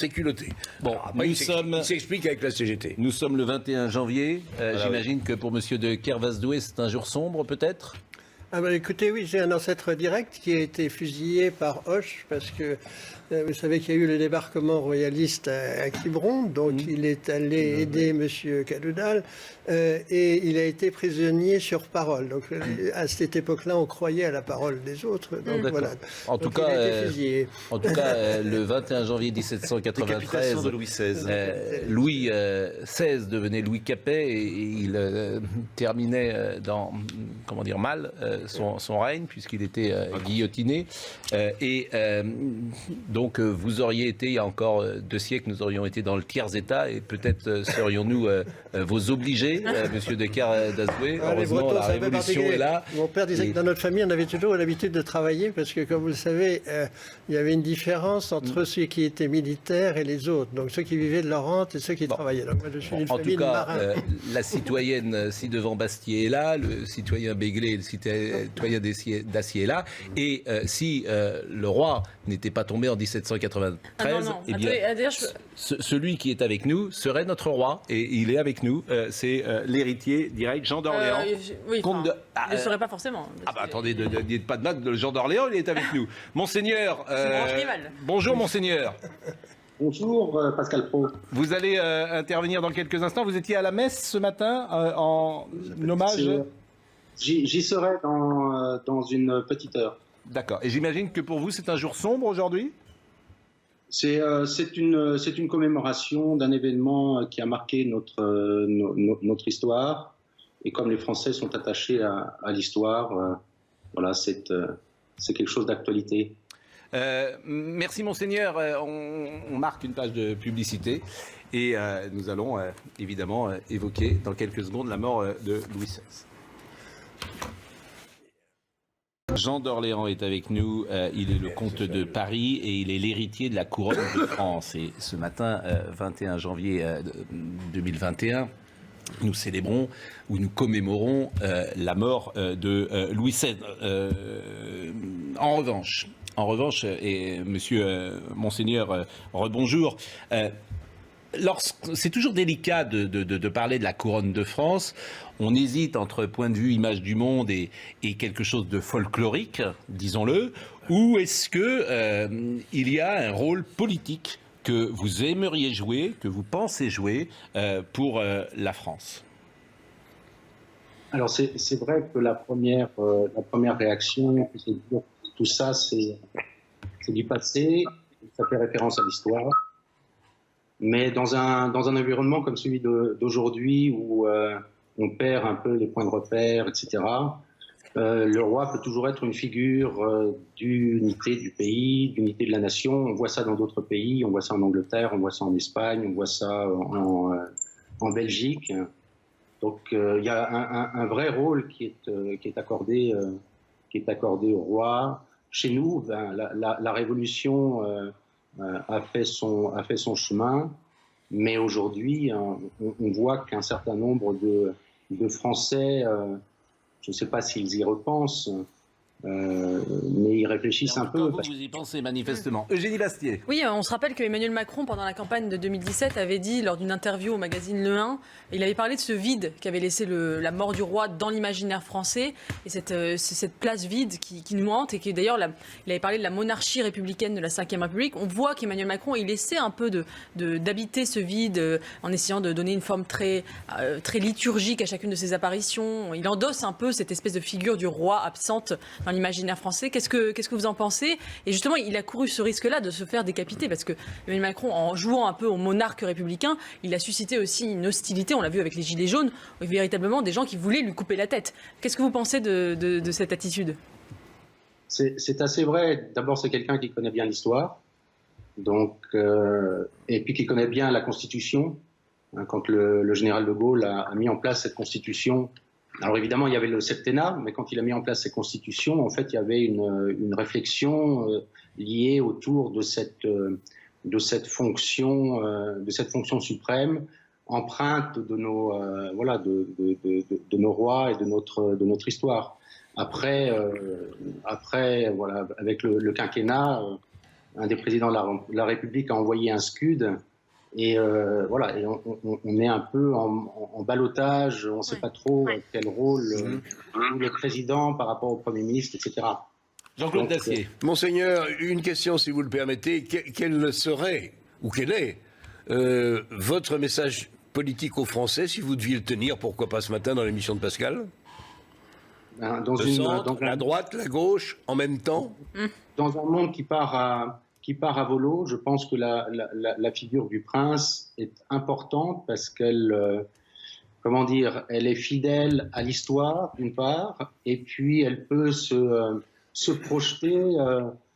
c'est culotté. Bon, après, il s'explique avec la CGT. Nous sommes le 21 janvier. J'imagine que pour M. de Kervasdoué, c'est un jour sombre, peut-être ? Écoutez, oui, j'ai un ancêtre direct qui a été fusillé par Hoche parce que vous savez qu'il y a eu le débarquement royaliste à Quiberon, donc il est allé aider M. Cadoudal et il a été prisonnier sur parole. Donc à cette époque-là, on croyait à la parole des autres. Donc voilà. En tout cas, le 21 janvier 1793, de Louis XVI. Louis XVI devenait Louis Capet et il terminait mal son règne puisqu'il était guillotiné. Donc vous auriez été, il y a encore 2 siècles, nous aurions été dans le tiers état et peut-être serions-nous vos obligés, monsieur de Kervasdoué. Heureusement, la révolution est là. Mon père disait que dans notre famille, on avait toujours l'habitude de travailler parce que, comme vous le savez, il y avait une différence entre ceux qui étaient militaires et les autres. Donc ceux qui vivaient de leur rente et ceux qui travaillaient. Donc, moi, je suis une famille de marins. La citoyenne ci-devant Bastier est là, le citoyen Béglé, le citoyen d'Acier est là. Et si le roi n'était pas tombé en 1793, celui qui est avec nous serait notre roi, et il est avec nous, c'est l'héritier direct, Jean d'Orléans. Il ne serait pas forcément. Attendez, ne dites pas de mal, le Jean d'Orléans, il est avec nous. Monseigneur, bonjour Monseigneur. Bonjour Pascal Praud. Vous allez intervenir dans quelques instants, vous étiez à la messe ce matin en hommage. J'y serai dans une petite heure. D'accord. Et j'imagine que pour vous, c'est un jour sombre aujourd'hui ? C'est une commémoration d'un événement qui a marqué notre histoire. Et comme les Français sont attachés à l'histoire, voilà, c'est quelque chose d'actualité. Merci Monseigneur. On marque une page de publicité. Et nous allons évidemment évoquer dans quelques secondes la mort de Louis XVI. Jean d'Orléans est avec nous, il est le comte de Paris et il est l'héritier de la couronne de France. Et ce matin, 21 janvier 2021, nous célébrons ou nous commémorons la mort de Louis XVI. En revanche, et monsieur Monseigneur, rebonjour. C'est toujours délicat de parler de la couronne de France. On hésite entre point de vue image du monde et quelque chose de folklorique, disons-le, ou est-ce que il y a un rôle politique que vous aimeriez jouer, que vous pensez jouer pour la France? Alors c'est vrai que la première réaction, c'est de dire que tout ça c'est du passé, ça fait référence à l'histoire. Mais dans un environnement comme celui d'aujourd'hui où on perd un peu les points de repère, etc., le roi peut toujours être une figure d'unité du pays, d'unité de la nation. On voit ça dans d'autres pays, on voit ça en Angleterre, on voit ça en Espagne, on voit ça en Belgique. Donc il y a un vrai rôle qui est accordé au roi. Chez nous, la révolution a fait son chemin, mais aujourd'hui, on voit qu'un certain nombre de Français, je ne sais pas s'ils y repensent, mais ils réfléchissent un peu. Vous y pensez manifestement. Eugénie Bastier. Oui, on se rappelle que Emmanuel Macron, pendant la campagne de 2017, avait dit, lors d'une interview au magazine Le 1, il avait parlé de ce vide qu'avait laissé la mort du roi dans l'imaginaire français, et cette place vide qui nous hante, et que d'ailleurs, il avait parlé de la monarchie républicaine de la Ve République. On voit qu'Emmanuel Macron, il essaie un peu d'habiter ce vide en essayant de donner une forme très liturgique à chacune de ses apparitions. Il endosse un peu cette espèce de figure du roi absente dans l'imaginaire français. Qu'est-ce que vous en pensez? Et justement, il a couru ce risque-là de se faire décapiter parce que Emmanuel Macron, en jouant un peu au monarque républicain, il a suscité aussi une hostilité, on l'a vu avec les Gilets jaunes, véritablement des gens qui voulaient lui couper la tête. Qu'est-ce que vous pensez de cette attitude? C'est assez vrai. D'abord, c'est quelqu'un qui connaît bien l'histoire, donc, et puis qui connaît bien la Constitution. Quand le général de Gaulle a mis en place cette Constitution, alors évidemment, il y avait le septennat, mais quand il a mis en place ces constitutions, en fait, il y avait une réflexion liée autour de cette fonction suprême, empreinte de nos rois et de notre histoire. Après, voilà, avec le quinquennat, un des présidents de la République a envoyé un scud. Et voilà, et on est un peu en ballottage, on ne sait pas trop quel rôle joue le président par rapport au Premier ministre, etc. Jean-Claude Dacier. Monseigneur, une question si vous le permettez. Quel serait, ou quel est, votre message politique aux Français si vous deviez le tenir, pourquoi pas ce matin dans l'émission de Pascal? Dans Le centre, la droite, la gauche, en même temps? Dans un monde qui part à volo, je pense que la figure du prince est importante parce qu'elle, comment dire, elle est fidèle à l'histoire d'une part, et puis elle peut se projeter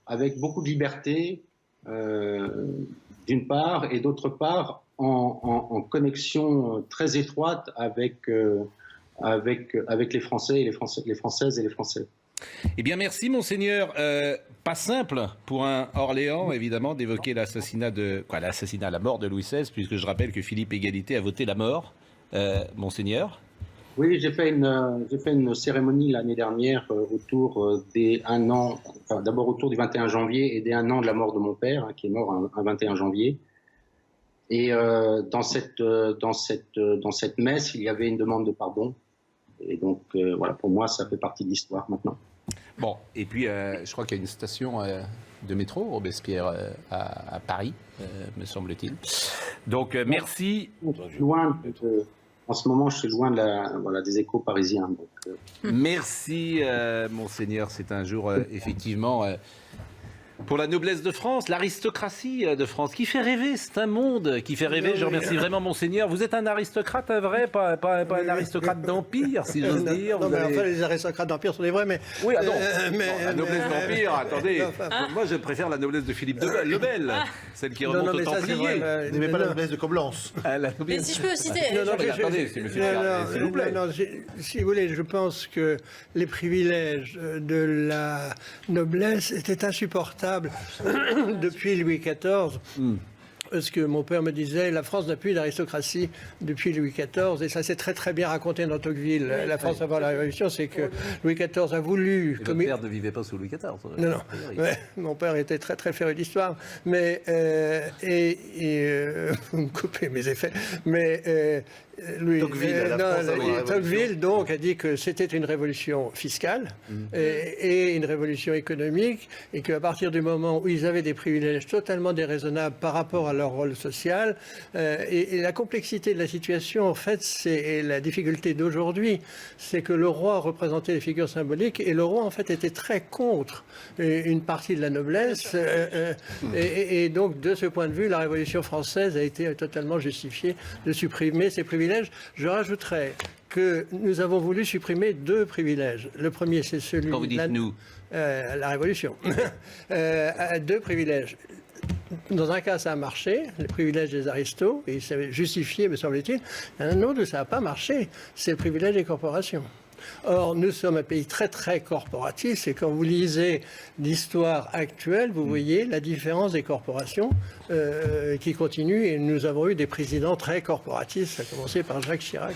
avec beaucoup de liberté d'une part, et d'autre part en connexion très étroite avec les Français et les Françaises et les Français. Eh bien, merci, Monseigneur. Pas simple pour un Orléans, évidemment, d'évoquer l'assassinat, la mort de Louis XVI, puisque je rappelle que Philippe Égalité a voté la mort. Monseigneur? Oui, j'ai fait une cérémonie l'année dernière autour des 1 an, enfin, d'abord autour du 21 janvier et des 1 an de la mort de mon père, qui est mort un 21 janvier. Et dans cette messe, il y avait une demande de pardon. Et donc, voilà, pour moi, ça fait partie de l'histoire maintenant. Bon, et puis je crois qu'il y a une station de métro, Robespierre, à Paris, me semble-t-il. Donc, merci. En ce moment, je suis loin des échos parisiens. Donc, Merci, Monseigneur. C'est un jour, effectivement, pour la noblesse de France, l'aristocratie de France, qui fait rêver. C'est un monde qui fait rêver. Je remercie vraiment, Monseigneur. Vous êtes un aristocrate, un vrai, pas un aristocrate d'Empire, si j'ose dire. Non, mais enfin, les aristocrates d'Empire sont des vrais, mais... Oui, non, la noblesse d'Empire, attendez. Moi, je préfère la noblesse de Philippe le Bel, celle qui remonte au Templiers. Vous n'aimez pas la noblesse de Coblence? Mais si je peux citer... Attendez, c'est monsieur Pierre, s'il vous plaît. Si vous voulez, je pense que les privilèges de la noblesse étaient insupportables depuis Louis XIV. Parce que mon père me disait, la France n'a plus d'aristocratie depuis Louis XIV, et ça s'est très très bien raconté dans Tocqueville. La France avant la Révolution, c'est que Louis XIV a voulu... Votre père ne vivait pas sous Louis XIV. Non. Ouais, mon père était très très féru d'histoire, mais vous me coupez mes effets, mais Tocqueville donc a dit que c'était une révolution fiscale et une révolution économique, et qu'à partir du moment où ils avaient des privilèges totalement déraisonnables par rapport à leur rôle social, et la complexité de la situation, en fait, c'est la difficulté d'aujourd'hui, c'est que le roi représentait les figures symboliques, et le roi en fait était très contre une partie de la noblesse, et donc de ce point de vue, la Révolution française a été totalement justifiée de supprimer ces privilèges. Je rajouterais que nous avons voulu supprimer 2 privilèges. Le premier, c'est celui... Quand vous dites nous, la Révolution. 2 privilèges. Dans un cas, ça a marché, les privilèges des aristos, et c'est justifié, me semble-t-il. Un autre, ça n'a pas marché, c'est le privilège des corporations. Or, nous sommes un pays très très corporatiste, et quand vous lisez l'histoire actuelle, vous voyez la différence des corporations qui continue, et nous avons eu des présidents très corporatistes, à commencer par Jacques Chirac.